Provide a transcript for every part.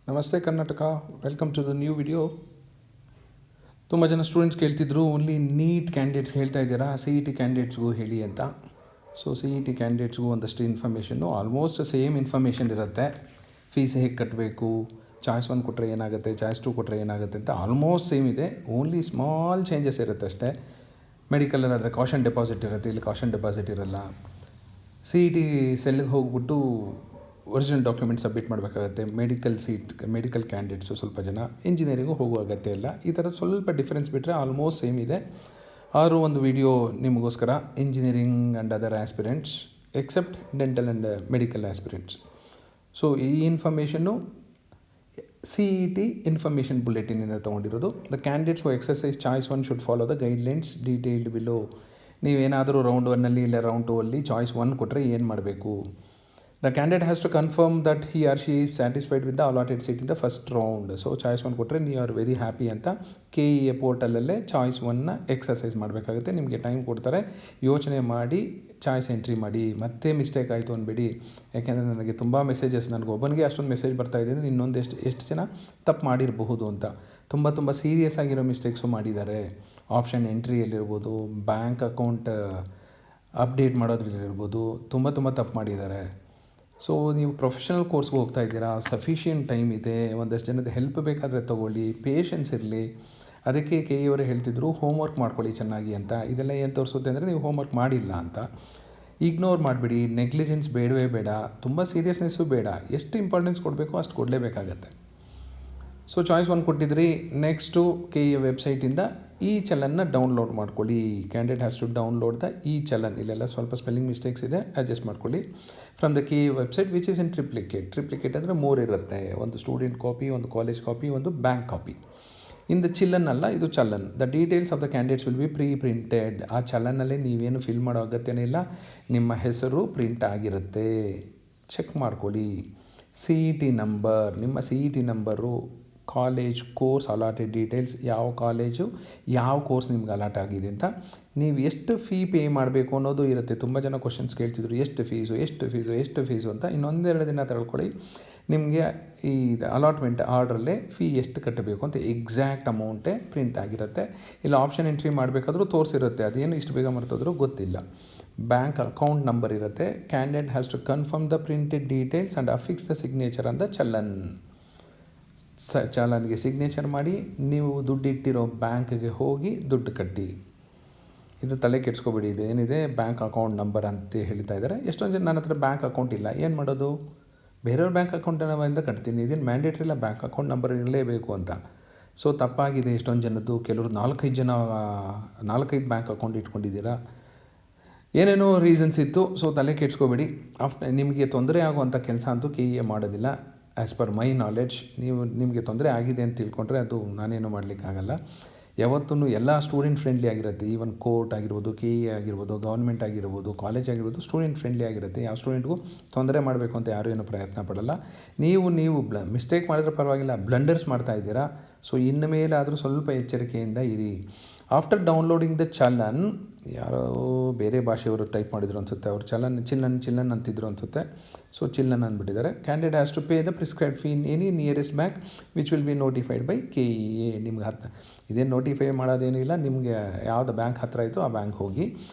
ನಮಸ್ತೆ Karnataka, welcome to the new video. ತುಂಬ ಜನ ಸ್ಟೂಡೆಂಟ್ಸ್ ಕೇಳ್ತಿದ್ರು, ಓನ್ಲಿ ನೀಟ್ ಕ್ಯಾಂಡಿಡೇಟ್ಸ್ ಹೇಳ್ತಾ ಇದ್ದೀರಾ, ಸಿ ಇ ಟಿ ಕ್ಯಾಂಡಿಡೇಟ್ಸ್ಗೂ ಹೇಳಿ ಅಂತ. ಸೊ ಸಿ ಇ ಟಿ ಕ್ಯಾಂಡಿಡೇಟ್ಸ್ಗೂ ಒಂದಷ್ಟು ಇನ್ಫಾರ್ಮೇಷನ್ನು ಆಲ್ಮೋಸ್ಟ್ ಸೇಮ್ ಇನ್ಫಾರ್ಮೇಷನ್ ಇರುತ್ತೆ. ಫೀಸ್ ಹೇಗೆ ಕಟ್ಟಬೇಕು, ಚಾಯ್ಸ್ 1 ಕೊಟ್ಟರೆ ಏನಾಗುತ್ತೆ, ಚಾಯ್ಸ್ 2 ಕೊಟ್ಟರೆ ಏನಾಗುತ್ತೆ ಅಂತ ಆಲ್ಮೋಸ್ಟ್ ಸೇಮ್ ಇದೆ. ಓನ್ಲಿ ಸ್ಮಾಲ್ ಚೇಂಜಸ್ ಇರುತ್ತೆ ಅಷ್ಟೇ. ಮೆಡಿಕಲಲ್ಲಾದರೆ ಕಾಷನ್ ಡೆಪಾಸಿಟ್ ಇರುತ್ತೆ, ಇಲ್ಲಿ ಕಾಷನ್ ಡೆಪಾಸಿಟ್ ಇರಲ್ಲ. ಸಿ ಇ ಟಿ ಸೆಲ್ಗೆ ಹೋಗ್ಬಿಟ್ಟು ಒರಿಜಿನಲ್ ಡಾಕ್ಯುಮೆಂಟ್ ಸಬ್ಮಿಟ್ ಮಾಡಬೇಕಾಗತ್ತೆ. ಮೆಡಿಕಲ್ ಕ್ಯಾಂಡಿಡೇಟ್ಸು ಸ್ವಲ್ಪ ಜನ, ಇಂಜಿನಿಯರಿಂಗು ಹೋಗುವ ಅಗತ್ಯ ಇಲ್ಲ. ಈ ಥರ ಸ್ವಲ್ಪ ಡಿಫ್ರೆನ್ಸ್ ಬಿಟ್ಟರೆ ಆಲ್ಮೋಸ್ಟ್ ಸೇಮ್ ಇದೆ. ಆದರೂ ಒಂದು ವಿಡಿಯೋ ನಿಮಗೋಸ್ಕರ, engineering and other aspirants except dental and medical aspirants. So ಈ ಇನ್ಫಾರ್ಮೇಷನ್ನು ಸಿ ಇ ಟಿ ಇನ್ಫಾರ್ಮೇಷನ್ ಬುಲೆಟಿನಿಂದ ತೊಗೊಂಡಿರೋದು. The candidates who exercise choice 1 should follow the guidelines detailed below. ನೀವೇನಾದರೂ ರೌಂಡ್ 1 ಇಲ್ಲ ರೌಂಡ್ 2 ಚಾಯ್ಸ್ 1 ಕೊಟ್ಟರೆ ಏನು ಮಾಡಬೇಕು? The candidate has to confirm that he or she is satisfied with the allotted seat in the first round. So choice 1 ಕೊಟ್ಟರೆ ನೀವು are very happy ಅಂತ KEA ಪೋರ್ಟಲಲ್ಲೇ choice 1ನ exercise ಮಾಡಬೇಕಾಗುತ್ತೆ. ನಿಮಗೆ ಟೈಮ್ ಕೊಡ್ತಾರೆ, ಯೋಚನೆ ಮಾಡಿ ಚಾಯ್ಸ್ ಎಂಟ್ರಿ ಮಾಡಿ. ಮತ್ತೆ ಮಿಸ್ಟೇಕ್ ಆಯಿತು ಅಂದ್ಬಿಡಿ. ಯಾಕೆಂದರೆ ನನಗೆ ತುಂಬ ಮೆಸೇಜಸ್, ನನಗೊಬ್ಬನಿಗೆ ಅಷ್ಟೊಂದು ಮೆಸೇಜ್ ಬರ್ತಾಯಿದೆ ಅಂದರೆ ಇನ್ನೊಂದು ಎಷ್ಟು ಜನ ತಪ್ಪು ಮಾಡಿರಬಹುದು ಅಂತ. ತುಂಬ ಸೀರಿಯಸ್ ಆಗಿರೋ ಮಿಸ್ಟೇಕ್ಸು ಮಾಡಿದ್ದಾರೆ. ಆಪ್ಷನ್ ಎಂಟ್ರಿಯಲ್ಲಿರ್ಬೋದು, ಬ್ಯಾಂಕ್ ಅಕೌಂಟ್ ಅಪ್ಡೇಟ್ ಮಾಡೋದ್ರಲ್ಲಿರ್ಬೋದು, ತುಂಬ ತಪ್ಪು ಮಾಡಿದ್ದಾರೆ. ಸೊ ನೀವು ಪ್ರೊಫೆಷನಲ್ ಕೋರ್ಸ್ಗೆ ಹೋಗ್ತಾ ಇದ್ದೀರಾ, ಸಫಿಷಿಯೆಂಟ್ ಟೈಮ್ ಇದೆ, ಒಂದಷ್ಟು ಜನದ ಹೆಲ್ಪ್ ಬೇಕಾದರೆ ತೊಗೊಳ್ಳಿ, ಪೇಷನ್ಸ್ ಇರಲಿ. ಅದಕ್ಕೆ KE ಅವರೇ ಹೇಳ್ತಿದ್ರು, ಹೋಮ್ವರ್ಕ್ ಮಾಡ್ಕೊಳ್ಳಿ ಚೆನ್ನಾಗಿ ಅಂತ. ಇದೆಲ್ಲ ಏನು ತೋರಿಸುತ್ತೆ ಅಂದರೆ ನೀವು ಹೋಮ್ವರ್ಕ್ ಮಾಡಿಲ್ಲ ಅಂತ. ಇಗ್ನೋರ್ ಮಾಡಿಬಿಡಿ, ನೆಗ್ಲಿಜೆನ್ಸ್ ಬೇಡವೇ ಬೇಡ, ತುಂಬ ಸೀರಿಯಸ್ನೆಸ್ಸು ಬೇಡ. ಎಷ್ಟು ಇಂಪಾರ್ಟೆನ್ಸ್ ಕೊಡಬೇಕು ಅಷ್ಟು ಕೊಡಲೇಬೇಕಾಗತ್ತೆ. ಸೊ ಚಾಯ್ಸ್ 1 ಕೊಟ್ಟಿದ್ರಿ. ನೆಕ್ಸ್ಟು KE ವೆಬ್ಸೈಟಿಂದ ಈ ಚಲನ್ನ ಡೌನ್ಲೋಡ್ ಮಾಡ್ಕೊಳ್ಳಿ. Candidate has to download the ಈ ಚಲನ್. ಇಲ್ಲೆಲ್ಲ ಸ್ವಲ್ಪ ಸ್ಪೆಲ್ಲಿಂಗ್ ಮಿಸ್ಟೇಕ್ಸ್ ಇದೆ, ಅಡ್ಜಸ್ಟ್ ಮಾಡ್ಕೊಳ್ಳಿ. From the KE website which is in triplicate ಅಂದರೆ 3 ಇರುತ್ತೆ. ಒಂದು ಸ್ಟೂಡೆಂಟ್ ಕಾಪಿ, ಒಂದು ಕಾಲೇಜ್ ಕಾಪಿ, ಒಂದು ಬ್ಯಾಂಕ್ ಕಾಪಿ. ಇಂದ ಚಿಲ್ಲನ್ ಅಲ್ಲ, ಇದು challan. The details of the candidates will be printed. ಆ ಚಲನ್ನಲ್ಲಿ ನೀವೇನು ಫಿಲ್ ಮಾಡೋ ಅಗತ್ಯನೇ ಇಲ್ಲ, ನಿಮ್ಮ ಹೆಸರು ಪ್ರಿಂಟ್ ಆಗಿರುತ್ತೆ. ಚೆಕ್ ಮಾಡ್ಕೊಳ್ಳಿ. ಸಿ ಇ ಟಿ ನಂಬರ್, ನಿಮ್ಮ C E T number, college, course, allotted details, ಯಾವ ಕಾಲೇಜು ಯಾವ ಕೋರ್ಸ್ ನಿಮ್ಗೆ ಅಲಾಟ್ ಆಗಿದೆ ಅಂತ, ನೀವು ಎಷ್ಟು ಫೀ ಪೇ ಮಾಡಬೇಕು ಅನ್ನೋದು ಇರುತ್ತೆ. ತುಂಬ ಜನ ಕ್ವಶನ್ಸ್ ಕೇಳ್ತಿದ್ರು, ಎಷ್ಟು ಫೀಸು ಅಂತ. ಇನ್ನೊಂದೆರಡು ದಿನ ತಿಳ್ಕೊಳ್ಳಿ, ನಿಮಗೆ ಈ ಅಲಾಟ್ಮೆಂಟ್ ಆರ್ಡ್ರಲ್ಲೇ ಫೀ ಎಷ್ಟು ಕಟ್ಟಬೇಕು ಅಂತ ಎಕ್ಸಾಕ್ಟ್ ಅಮೌಂಟೇ ಪ್ರಿಂಟ್ ಆಗಿರುತ್ತೆ. ಇಲ್ಲ ಆಪ್ಷನ್ ಎಂಟ್ರಿ ಮಾಡಬೇಕಾದ್ರೂ ತೋರಿಸಿರುತ್ತೆ, ಅದೇನು ಇಷ್ಟು ಬೇಗ ಮರ್ತೋದ್ರೂ ಗೊತ್ತಿಲ್ಲ. ಬ್ಯಾಂಕ್ ಅಕೌಂಟ್ ನಂಬರ್ ಇರುತ್ತೆ. Candidate has to confirm the printed details and affix the signature on the challan. ಚಲನ್ಗೆ ಸಿಗ್ನೇಚರ್ ಮಾಡಿ, ನೀವು ದುಡ್ಡಿಟ್ಟಿರೋ ಬ್ಯಾಂಕ್ಗೆ ಹೋಗಿ ದುಡ್ಡು ಕಟ್ಟಿ. ಇದು ತಲೆ ಕೆಡ್ಸ್ಕೊಬೇಡಿ, ಇದು ಏನಿದೆ ಬ್ಯಾಂಕ್ ಅಕೌಂಟ್ ನಂಬರ್ ಅಂತ ಹೇಳ್ತಾ ಇದ್ದಾರೆ. ಎಷ್ಟೊಂದು ಜನ ನನ್ನ ಹತ್ರ ಬ್ಯಾಂಕ್ ಅಕೌಂಟ್ ಇಲ್ಲ, ಏನು ಮಾಡೋದು? ಬೇರೆಯವ್ರ ಬ್ಯಾಂಕ್ ಅಕೌಂಟಿಂದ ಕಟ್ತೀನಿ, ಇದೇನು ಮ್ಯಾಂಡೇಟ್ರಿ ಇಲ್ಲ ಬ್ಯಾಂಕ್ ಅಕೌಂಟ್ ನಂಬರ್ ಇರಲೇಬೇಕು ಅಂತ. ಸೊ ತಪ್ಪಾಗಿದೆ ಎಷ್ಟೊಂದು ಜನದ್ದು. ಕೆಲವರು 4-5 ಬ್ಯಾಂಕ್ ಅಕೌಂಟ್ ಇಟ್ಕೊಂಡಿದ್ದೀರಾ, ಏನೇನೋ ರೀಸನ್ಸ್ ಇತ್ತು. ಸೊ ತಲೆ ಕೆಡ್ಸ್ಕೊಬೇಡಿ. ನಿಮಗೆ ತೊಂದರೆ ಆಗುವಂಥ ಕೆಲಸ ಅಂತೂ KEA ಮಾಡೋದಿಲ್ಲ. ಆ್ಯಸ್ ಪರ್ ಮೈ ನಾಲೆಡ್ಜ್, ನಿಮಗೆ ತೊಂದರೆ ಆಗಿದೆ ಅಂತ ತಿಳ್ಕೊಂಡ್ರೆ ಅದು ನಾನೇನು ಮಾಡಲಿಕ್ಕಾಗಲ್ಲ. ಯಾವತ್ತೂ ಎಲ್ಲ ಸ್ಟೂಡೆಂಟ್ ಫ್ರೆಂಡ್ಲಿ ಆಗಿರುತ್ತೆ. ಈವನ್ ಕೋರ್ಟ್ ಆಗಿರ್ಬೋದು, KEA ಆಗಿರ್ಬೋದು, ಗೌರ್ಮೆಂಟ್ ಆಗಿರ್ಬೋದು, ಕಾಲೇಜ್ ಆಗಿರ್ಬೋದು, ಸ್ಟೂಡೆಂಟ್ ಫ್ರೆಂಡ್ಲಿ ಆಗಿರುತ್ತೆ. ಯಾವ ಸ್ಟೂಡೆಂಟ್ಗೂ ತೊಂದರೆ ಮಾಡಬೇಕು ಅಂತ ಯಾರೂ ಏನೂ ಪ್ರಯತ್ನ ಪಡಲ್ಲ. ನೀವು ಮಿಸ್ಟೇಕ್ ಮಾಡಿದ್ರೆ ಪರವಾಗಿಲ್ಲ, ಬ್ಲಂಡರ್ಸ್ ಮಾಡ್ತಾ ಇದ್ದೀರಾ. ಸೊ ಇನ್ನು ಮೇಲಾದರೂ ಸ್ವಲ್ಪ ಎಚ್ಚರಿಕೆಯಿಂದ ಇರಿ. ಆಫ್ಟರ್ ಡೌನ್ಲೋಡಿಂಗ್ ದ ಚಲನ್, ಯಾರೋ ಬೇರೆ ಭಾಷೆಯವರು ಟೈಪ್ ಮಾಡಿದ್ರು ಅನಿಸುತ್ತೆ, ಅವರು ಚಿಲ್ಲನ್ ಅಂತಿದ್ರು ಅನಿಸುತ್ತೆ. ಸೊ ಚಿಲ್ಲನ್ ಅಂದ್ಬಿಟ್ಟಿದ್ದಾರೆ. Candidate has to pay the prescribe fee in any nearest bank which will be notified by KEA. ನಿಮ್ಗೆ ಇದೇನು ನೋಟಿಫೈ ಮಾಡೋದೇನೂ ಇಲ್ಲ, ನಿಮಗೆ ಯಾವುದು ಬ್ಯಾಂಕ್ ಹತ್ತಿರ ಆಯಿತು ಆ ಬ್ಯಾಂಕ್ ಹೋಗಿ.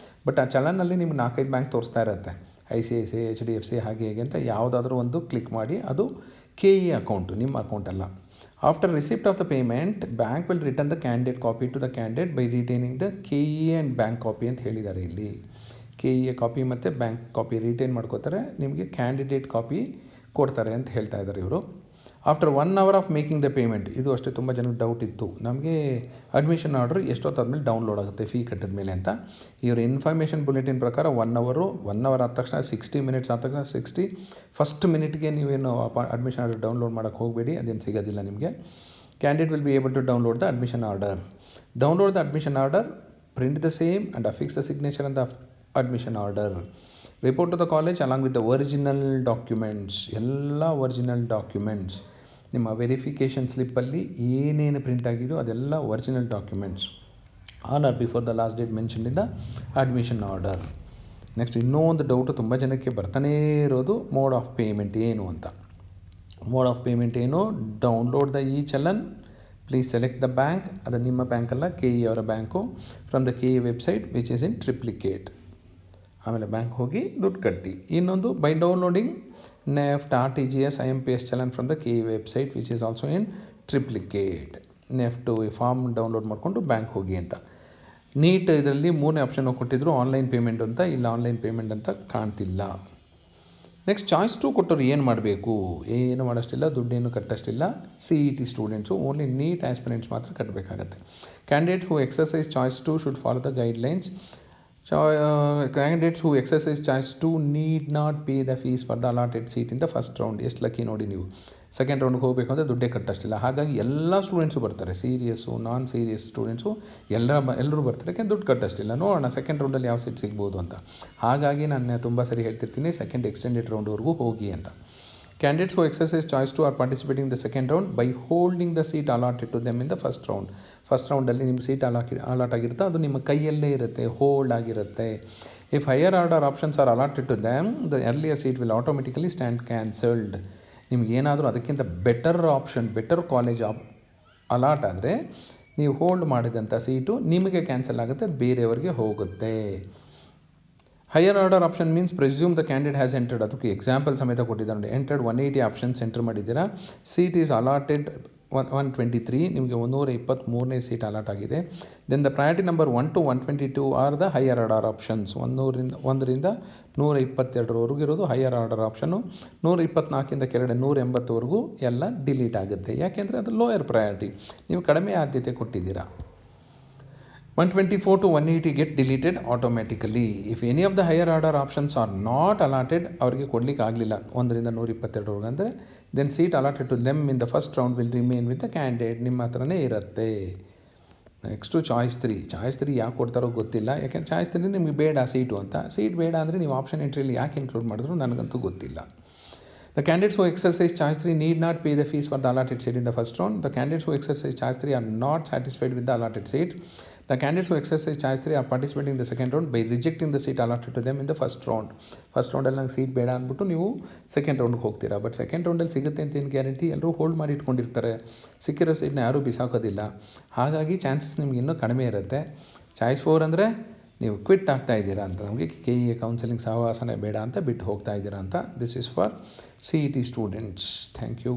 ಬಟ್ ಆ ಚಲನ್ನಲ್ಲಿ ನಿಮ್ಗೆ 4-5 ಬ್ಯಾಂಕ್ ತೋರಿಸ್ತಾ ಇರುತ್ತೆ, ICICI, HDFC ಹಾಗೆ ಅಂತ. ಯಾವುದಾದ್ರೂ ಒಂದು ಕ್ಲಿಕ್ ಮಾಡಿ, ಅದು KEA ಅಕೌಂಟು, ನಿಮ್ಮ ಅಕೌಂಟ್ ಅಲ್ಲ. After receipt of the payment, bank will return the candidate copy to the candidate by retaining the KEA and bank copy ಅಂತ ಹೇಳಿದ್ದಾರೆ ಇಲ್ಲಿ. KEA ಕಾಪಿ ಮತ್ತು ಬ್ಯಾಂಕ್ ಕಾಪಿ ರಿಟೈನ್ ಮಾಡ್ಕೋತಾರೆ, ನಿಮಗೆ ಕ್ಯಾಂಡಿಡೇಟ್ ಕಾಪಿ ಕೊಡ್ತಾರೆ ಅಂತ ಹೇಳ್ತಾ ಇದ್ದಾರೆ ಇವರು. After 1 hour of making the payment, ಇದು ಅಷ್ಟೇ ತುಂಬ ಜನಕ್ಕೆ ಡೌಟ್ ಇತ್ತು, ನಮಗೆ ಅಡ್ಮಿಷನ್ ಆರ್ಡ್ರ್ ಎಷ್ಟೊತ್ತಾದ್ಮೇಲೆ ಡೌನ್ಲೋಡ್ ಆಗುತ್ತೆ ಫೀ ಕಟ್ಟಿದ ಮೇಲೆ ಅಂತ. ಇವರ ಇನ್ಫಾರ್ಮೇಷನ್ ಬುಲೆಟಿನ್ ಪ್ರಕಾರ 1 hour ಆದ ತಕ್ಷಣ 60 minutes ಆದ ತಕ್ಷಣ 60 ಫಸ್ಟ್ ಮಿನಿಟ್ಗೆ ನೀವೇನು ಅಡ್ಮಿಷನ್ ಆರ್ಡರ್ ಡೌನ್ಲೋಡ್ ಮಾಡೋಕ್ಕೆ ಹೋಗಬೇಡಿ, ಅದೇನು ಸಿಗೋದಿಲ್ಲ ನಿಮಗೆ. Candidate will be able to download the admission order. Download the admission order, print the same and affix the signature on the admission order. Report to the college along with the original documents. ಎಲ್ಲ original documents, ನಿಮ್ಮ verification ಸ್ಲಿಪ್ಪಲ್ಲಿ ಏನೇನು print ಆಗಿದೆಯೋ ಅದೆಲ್ಲ original documents on or before the last date mention in the admission order. Next ಇನ್ನೂ ಒಂದು doubt ತುಂಬ ಜನಕ್ಕೆ ಬರ್ತಾನೇ ಇರೋದು, ಮೋಡ್ ಆಫ್ ಪೇಮೆಂಟ್ ಏನು ಅಂತ. ಮೋಡ್ ಆಫ್ ಪೇಮೆಂಟ್ ಏನು, download the E challan, please select the bank, ಅದು ನಿಮ್ಮ ಬ್ಯಾಂಕಲ್ಲ ಕೆ ಇ ಅವರ bank, from the K E website which is in triplicate. ಆಮೇಲೆ ಬ್ಯಾಂಕ್ ಹೋಗಿ ದುಡ್ಡು ಕಟ್ಟಿ. ಇನ್ನೊಂದು by downloading NEFT RTGS IMPS challan from the K E website which is also in triplicate. NEFT form download ಮಾಡಿಕೊಂಡು bank ಹೋಗಿ ಅಂತ. Neat ಇದರಲ್ಲಿ 3ನೇ ಆಪ್ಷನ್ ಕೊಟ್ಟಿದ್ರು, ಆನ್ಲೈನ್ ಪೇಮೆಂಟ್ ಅಂತ, ಇಲ್ಲ ಆನ್ಲೈನ್ ಪೇಮೆಂಟ್ ಅಂತ ಕಾಣ್ತಿಲ್ಲ. ನೆಕ್ಸ್ಟ್ ಚಾಯ್ಸ್ 2 ಕೊಟ್ಟರು ಏನು ಮಾಡಬೇಕು, ಏನು ಮಾಡೋಷ್ಟಿಲ್ಲ, ದುಡ್ಡೇನು ಕಟ್ಟೋಷ್ಟಿಲ್ಲ. CET students only NEET aspirants ಮಾತ್ರ ಕಟ್ಟಬೇಕಾಗತ್ತೆ. Candidate who exercise choice 2 should follow the guidelines. Candidates who exercise choice 2 need not pay the fees for the allotted seat in the first round. ಎಷ್ಟು ಲಕ್ಕಿ ನೋಡಿ ನೀವು. Second ರೌಂಡ್ಗೆ ಹೋಗಬೇಕು ಅಂದರೆ ದುಡ್ಡೇ ಕಟ್ಟೋಷ್ಟಿಲ್ಲ. ಹಾಗಾಗಿ ಎಲ್ಲ ಸ್ಟೂಡೆಂಟ್ಸು ಬರ್ತಾರೆ, ಸೀರಿಯಸ್ಸು ನಾನ್ ಸೀರಿಯಸ್ ಸ್ಟೂಡೆಂಟ್ಸು ಎಲ್ಲರೂ ಬರ್ತಾರೆ, ಯಾಕೆಂದ್ರೆ ದುಡ್ಡು ಕಟ್ಟೋಷ್ಟಿಲ್ಲ. ನೋಡೋಣ ಸೆಕೆಂಡ್ ರೌಂಡಲ್ಲಿ ಯಾವ ಸೀಟ್ ಸಿಗ್ಬೋದು ಅಂತ. ಹಾಗಾಗಿ ನಾನು ತುಂಬ ಸರಿ ಹೇಳ್ತಿರ್ತೀನಿ, ಸೆಕೆಂಡ್ ಎಕ್ಸ್ಟೆಂಡೆಡ್ ರೌಂಡ್ವರೆಗೂ ಹೋಗಿ ಅಂತ. Candidates who exercise choice 2 are participating in the second round by holding the seat allotted to them in the first round. First ರೌಂಡಲ್ಲಿ ನಿಮ್ಮ ಸೀಟ್ ಅಲಾಟ್ ಆಗಿರುತ್ತೆ, ಅದು ನಿಮ್ಮ ಕೈಯಲ್ಲೇ ಇರುತ್ತೆ, ಹೋಲ್ಡ್ ಆಗಿರುತ್ತೆ. If higher order options are allotted to them, the earlier seat will automatically stand cancelled. ನಿಮಗೇನಾದರೂ ಅದಕ್ಕಿಂತ better option, better college allot ಆದರೆ ನೀವು ಹೋಲ್ಡ್ ಮಾಡಿದಂಥ ಸೀಟು ನಿಮಗೆ ಕ್ಯಾನ್ಸಲ್ ಆಗುತ್ತೆ, ಬೇರೆಯವ್ರಿಗೆ ಹೋಗುತ್ತೆ. Higher order option means presume the candidate has entered. ಅದಕ್ಕೆ ಎಕ್ಸಾಂಪಲ್ ಸಮೇತ ಕೊಟ್ಟಿದ್ದಾರೆ ನೋಡಿ. ಎಂಟರ್ಡ್ 180 ಆಪ್ಷನ್ಸ್ ಎಂಟರ್ ಮಾಡಿದ್ದೀರಾ, ಸೀಟ್ ಈಸ್ ಅಲಾಟೆಡ್ 123, ನಿಮಗೆ 123ನೇ ಸೀಟ್ ಅಲಾಟ್ ಆಗಿದೆ. Then the priority number 1 to 122 are the higher order options. 100ರಿಂದ 122ವರೆಗೂ ಇರೋದು ಹೈಯರ್ ಆರ್ಡರ್ ಆಪ್ಷನ್ನು. 124 ಕೆಳಗಡೆ 180ವರೆಗೂ ಎಲ್ಲ ಡಿಲೀಟ್ ಆಗುತ್ತೆ, ಯಾಕೆಂದರೆ ಅದು ಲೋಯರ್ ಪ್ರಯಾರಿಟಿ, ನೀವು ಕಡಿಮೆ ಆದ್ಯತೆ ಕೊಟ್ಟಿದ್ದೀರಾ. 124 to 180 get deleted automatically. If any of the higher order options are not allotted, ಅವರಿಗೆ ಕೊಡಲಿಕ್ಕೆ ಆಗಲಿಲ್ಲ 1ರಿಂದ 122ವರೆಗೂ ಅಂದರೆ, then seat allotted to them in the first round will remain with the candidate, ನಿಮ್ಮ ಹತ್ರನೇ ಇರುತ್ತೆ. Next choice 3. ಚಾಯ್ಸ್ 3 ಯಾಕೆ ಕೊಡ್ತಾರೋ ಗೊತ್ತಿಲ್ಲ, ಯಾಕೆಂದರೆ ಚಾಯ್ಸ್ 3 ನಿಮಗೆ ಬೇಡ ಸೀಟು ಅಂತ. ಸೀಟ್ ಬೇಡ ಅಂದರೆ ನೀವು ಆಪ್ಷನ್ ಎಂಟ್ರಿಯಲ್ಲಿ ಯಾಕೆ ಇನ್ಕ್ಲೂಡ್ ಮಾಡಿದ್ರು ನನಗಂತೂ ಗೊತ್ತಿಲ್ಲ. The candidates who exercise choice 3 need not pay the fees for the allotted seat in the first round. The candidates who exercise choice 3 are not satisfied with the allotted seat. The candidates who exercise choice 3 are participating in the second round by rejecting the seat allotted to them in the first round. First ರೌಂಡಲ್ಲಿ ನಂಗೆ seat ಬೇಡ ಅಂದ್ಬಿಟ್ಟು ನೀವು second ರೌಂಡ್ಗೆ ಹೋಗ್ತೀರಾ. But second ರೌಂಡಲ್ಲಿ ಸಿಗುತ್ತೆ ಅಂತ ಏನು guarantee, ಎಲ್ಲರೂ ಹೋಲ್ಡ್ ಮಾಡಿ ಇಟ್ಕೊಂಡಿರ್ತಾರೆ, ಸಿಕ್ಕಿರೋ ಸೀಟ್ನ ಯಾರೂ ಬಿಸಾಕೋದಿಲ್ಲ. ಹಾಗಾಗಿ ಚಾನ್ಸಸ್ ನಿಮ್ಗೆ ಇನ್ನೂ ಕಡಿಮೆ ಇರುತ್ತೆ. ಚಾಯ್ಸ್ 4 ಅಂದರೆ ನೀವು ಕ್ವಿಟ್ ಆಗ್ತಾ ಇದ್ದೀರಾ ಅಂತ, ನಮಗೆ KE ಕೌನ್ಸಿಲಿಂಗ್ ಸಹವಾಸನೆ ಬೇಡ ಅಂತ ಬಿಟ್ಟು ಹೋಗ್ತಾ ಇದ್ದೀರಾ ಅಂತ. This is for CET students. Thank you.